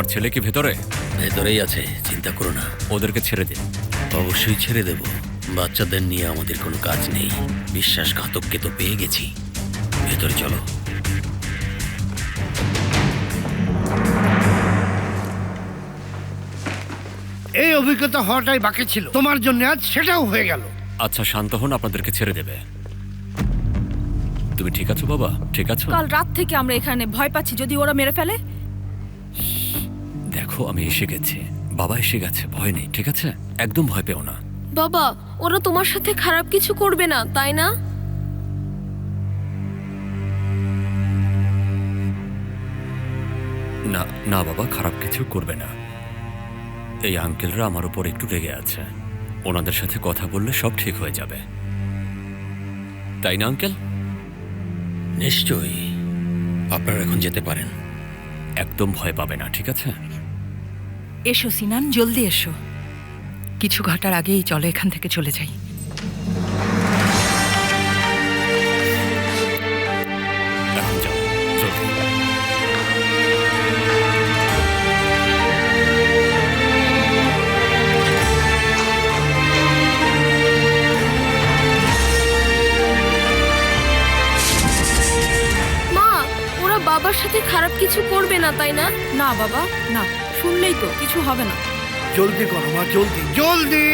আমার ছেলে কি ভেতরে? ভেতরেই আছে, চিন্তা করো না। ওদেরকে ছেড়ে দিন। অবশ্যই ছেড়ে দেব। বাচ্চাদের নিয়ে আমাদের কোনো কাজ নেই। বিশ্বাসঘাতককে তো পেয়ে গেছি। ভেতরে চলো। এই অভিজ্ঞতা হওয়াটাই বাকি ছিল, তোমার জন্য আজ সেটাও হয়ে গেল। আচ্ছা শান্ত হন, আপনাদেরকে ছেড়ে দেবে। তুমি ঠিক আছো বাবা? ঠিক আছো? কাল রাত থেকে আমরা এখানে ভয় পাচ্ছি যদি ওরা মেরে ফেলে। দেখো আমি এসে গেছি, বাবা এসে গেছে, ভয় নেই, ঠিক আছে? একদম ভয় পেও না। বাবা, ওরা তোমার সাথে খারাপ কিছু করবে না, তাই না? না না বাবা, খারাপ কিছু করবে না। এই আঙ্কেলরা আমার উপর একটু রেগে আছে, ওনাদের সাথে কথা বললে সব ঠিক হয়ে যাবে, তাই না আঙ্কেল? নিশ্চয়ই, আপনারা এখন যেতে পারেন। একদম ভয় পাবে না, ঠিক আছে? এসো সিনান, জলদি এসো। কিছু ঘটার আগেই চলো এখান থেকে চলে যাই। এখন যাও, জলদি। মা, ওরা বাবার সাথে খারাপ কিছু করবে না, তাই না? না বাবা, না, শুনলেই তো কিছু হবে না। জলদি করো মা, জলদি জলদি।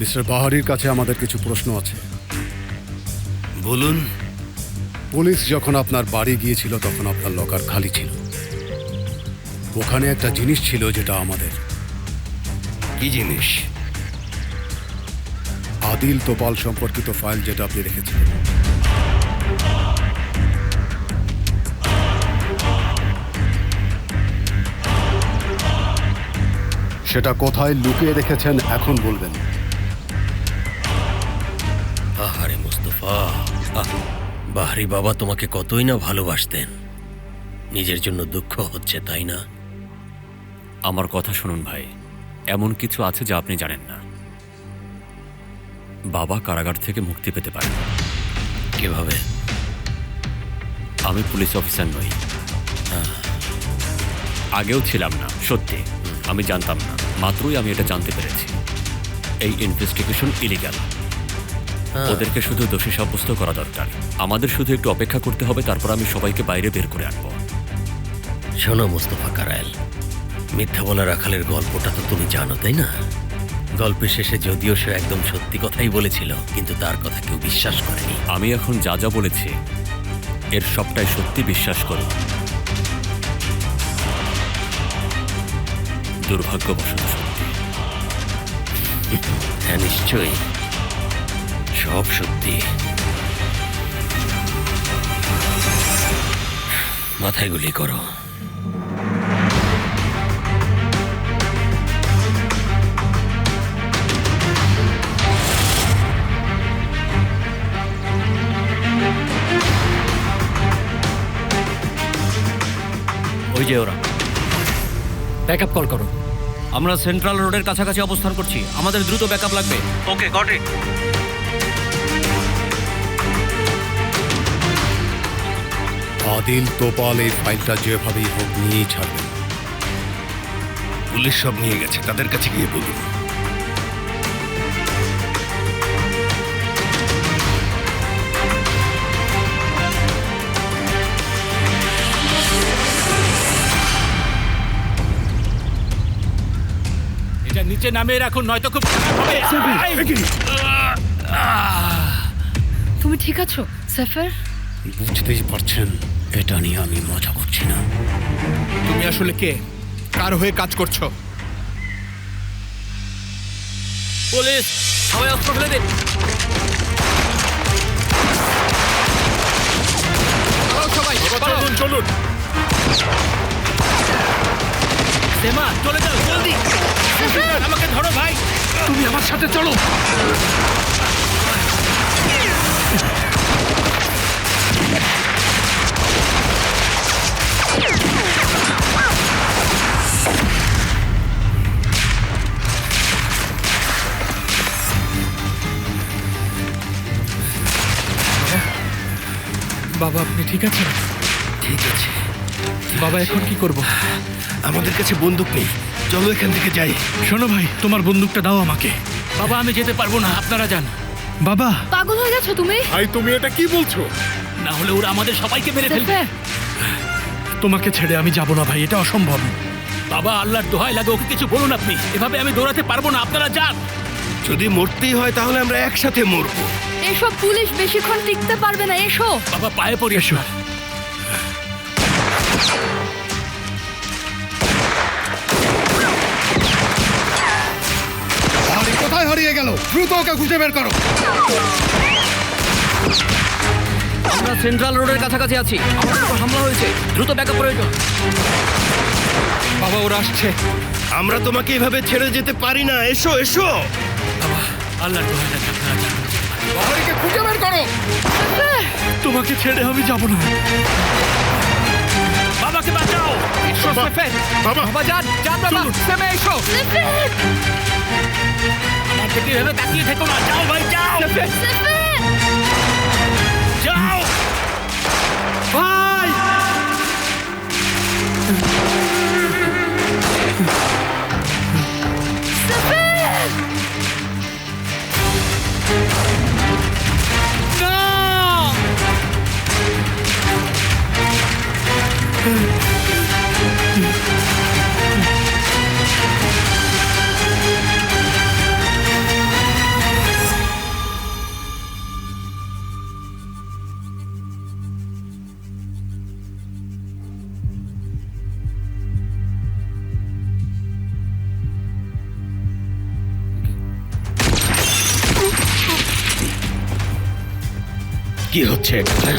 মিস্টার বাহারির কাছে আমাদের কিছু প্রশ্ন আছে। বলুন। পুলিশ যখন আপনার বাড়ি গিয়েছিল তখন আপনার লকার খালি ছিল। ওখানে একটা জিনিস ছিল যেটা আমাদের। কি জিনিস? আদিল তোপাল সম্পর্কিত ফাইল যেটা আপনি রেখেছিলেন। সেটা কোথায় লুকিয়ে রেখেছেন এখন বলবেন। আহারে মুস্তফা, বাহারি বাবা তোমাকে কতই না ভালোবাসতেন। নিজের জন্য দুঃখ হচ্ছে, তাই না? আমার কথা শুনুন ভাই, এমন কিছু আছে যা আপনি জানেন না। বাবা কারাগার থেকে মুক্তি পেতে পারেন। কিভাবে? আমি পুলিশ অফিসার নই, আগেও ছিলাম না, সত্যি আমি জানতাম না, মাত্রই আমি এটা জানতে পেরেছি। এই ইনভেস্টিগেশন ইলিগ্যাল। ওদেরকে শুধু দোষী সাব্যস্ত করা দরকার। আমাদের শুধু একটু অপেক্ষা করতে হবে, তারপর আমি সবাইকে বাইরে বের করে আনবো। শোনো মুস্তফা কারায়েল, মিথ্যা বলা রাখালের গল্পটা তো তুমি জানো, তাই না? গল্পের শেষে যদিও সে একদম সত্যি কথাই বলেছিল, কিন্তু তার কথা কেউ বিশ্বাস করেনি। আমি এখন যা যা বলেছি এর সবটাই সত্যি, বিশ্বাস করো। দুর্ভাগ্যবশত সত্যি। হ্যাঁ নিশ্চয়ই, সব সত্যি। মাথায় গুলি করো। ওই যে ওরা, ব্যাকআপ কল করো। আমরা সেন্ট্রাল রোডের কাছাকাছি অবস্থান করছি, আমাদের দ্রুত ব্যাকআপ লাগবে। ওকে, গট ইট। আদিল তোপাল এই ফাইলটা যেভাবেই হোক নিয়েই ছাড়বেন। পুলিশ সব নিয়ে গেছে, তাদের কাছে গিয়ে বলুন। এটা নিচে নামিয়ে রাখুন, নয়তো খুব খারাপ হবে। তুমি ঠিক আছো সেফার? বুঝতেই পারছেন এটা নিয়ে আমি মজা করছি না। তুমি আসলে কে? কার হয়ে কাজ করছো? পুলিশ, সবাই অস্ত্র ফেলে দিন। সবাই চলুন চলুন। সেমা, চলে যাও জলদি। আমাকে ধরো ভাই। তুমি আমার সাথে চলো। বাবা আপনি ঠিক আছেন? ঠিক আছে, বাবা এখন কি করব? আমাদের কাছে বন্দুক নেই, চলো এখান থেকে যাই। শোনো ভাই, তোমার বন্দুকটা দাও আমাকে। বাবা আমি যেতে পারবো না, আপনারা যান। বাবা পাগল হয়ে গেছো তুমি? ভাই তুমি এটা কি বলছো? না হলে ওরা আমাদের সবাইকে মেরে ফেলবে। সেফের, তোমাকে ছেড়ে আমি যাব না ভাই, এটা অসম্ভব। বাবা আল্লাহর দোহাই লাগে ওকে কিছু বলুন আপনি। এভাবে আমি দৌড়াতে পারবো না, আপনারা যান। যদি মরতেই হয় তাহলে আমরা একসাথে মরবো। এসব পুলিশ বেশিক্ষণ টিকতে পারবে না, এসো। বাবা পায়ে পড়ি। এসো। বাড়ি কোথায় হারিয়ে গেল? দ্রুত ওকে খুঁজে বের করো। আমরা সেন্ট্রাল রোডের কাছাকাছি আছি, আমাদের উপর হামলা হয়েছে, দ্রুত ব্যাকআপ প্রয়োজন। বাবা ওরা আসছে। আমরা তোমাকে এভাবে ছেড়ে যেতে পারি না, এসো এসো। আল্লাহর দোহাই লাগে আপনারা যান। বাড়িকে খুঁজে বের করো। তোমাকে ছেড়ে আমি যাব না। বাবাকে বাঁচাও। এসো সেফের। বাবা যান যান বাবা, সেমে এসো। আমার দিকে এভাবে তাকিয়ে থেকো না, যাও ভাই যাও। যাও ভাই কি হচ্ছে এটা?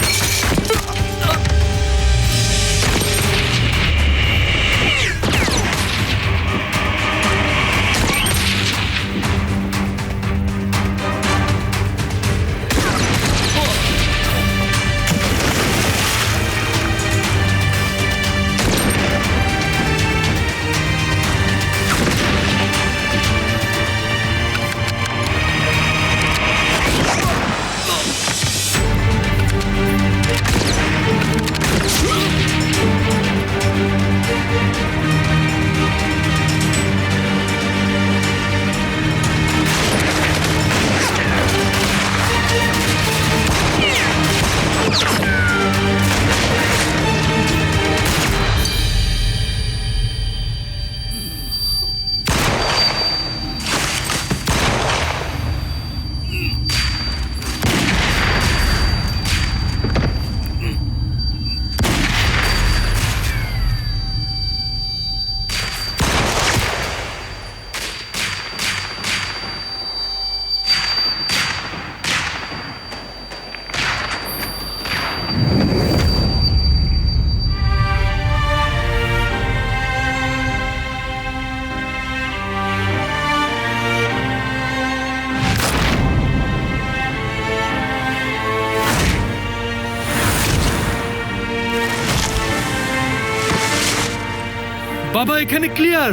বাবা এখানে ক্লিয়ার।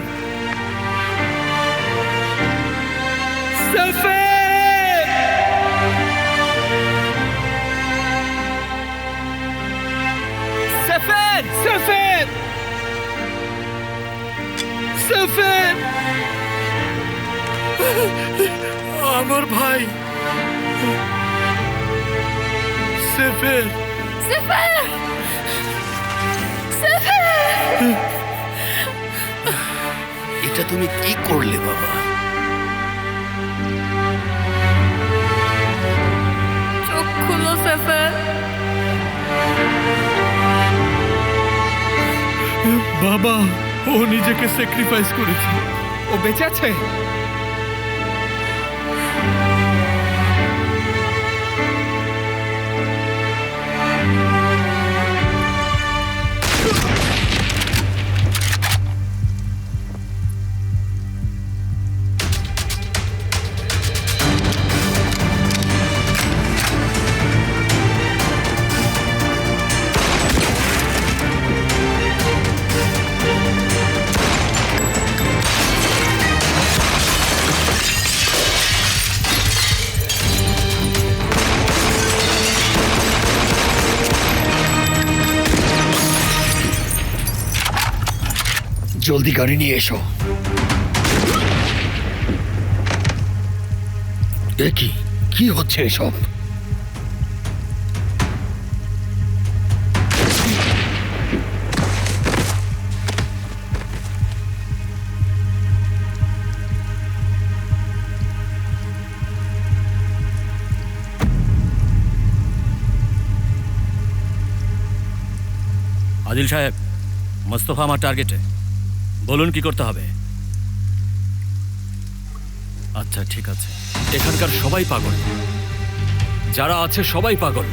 সেফের সেফের সেফের আমার ভাই সেফের। সেফের, সেফের, এটা তুমি কি করলে বাবা? চোখ খুলো সেফের। বাবা ও নিজেকে স্যাক্রিফাইস করেছে। ও বেঁচে আছে? জলদি গাড়ি নিয়ে এসো। এ কি হচ্ছে এসব? আদিল সাহেব, মোস্তফা আমার টার্গেটে। বলুন কি করতে হবে। আচ্ছা ঠিক আছে। এখানকার সবাই পাগল, যারা আছে সবাই পাগল।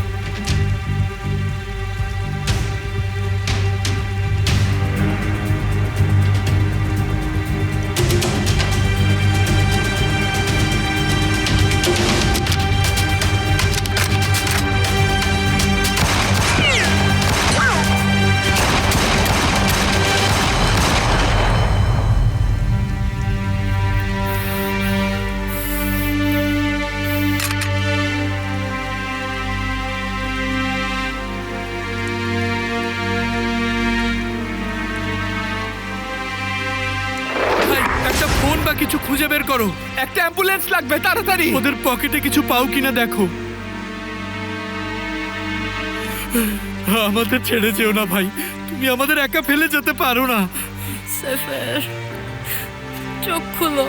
ভাই, একটা ফোন বা কিছু খুঁজে বের করো। একটা অ্যাম্বুলেন্স লাগবে তাড়াতাড়ি। ওদের পকেটে কিছু পাও কিনা দেখো। আমাদের ছেড়ে যেও না ভাই, তুমি আমাদের একা ফেলে যেতে পারো না। সেফের, চোখ খুলো।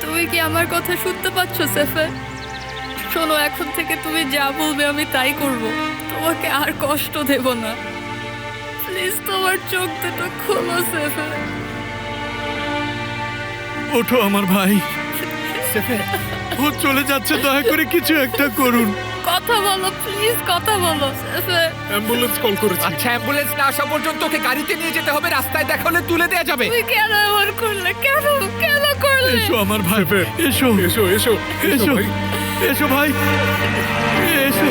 তুমি কি আমার কথা শুনতে পাচ্ছ সেফের? শোনো, এখন থেকে তুমি যা বলবে আমি তাই করব। তোমাকে আর কষ্ট দেব না। প্লিজ তোমার চোখ দুটো খোলো সেফের। ওঠো আমার ভাই। সেফের, ও চলে যাচ্ছে, দয়া করে কিছু একটা করুন। কথা বলো প্লিজ, কথা বলো সেফের। অ্যাম্বুলেন্স কল করেছি। আচ্ছা, অ্যাম্বুলেন্স না আসা পর্যন্ত ওকে গাড়িতে নিয়ে যেতে হবে। রাস্তায় দেখা হলে তুলে দেয়া যাবে। তুমি কেন এমন করলে? কেন কেন করলে? এসো আমার ভাই, এসো এসো এসো এসো এসো ভাই, এসো।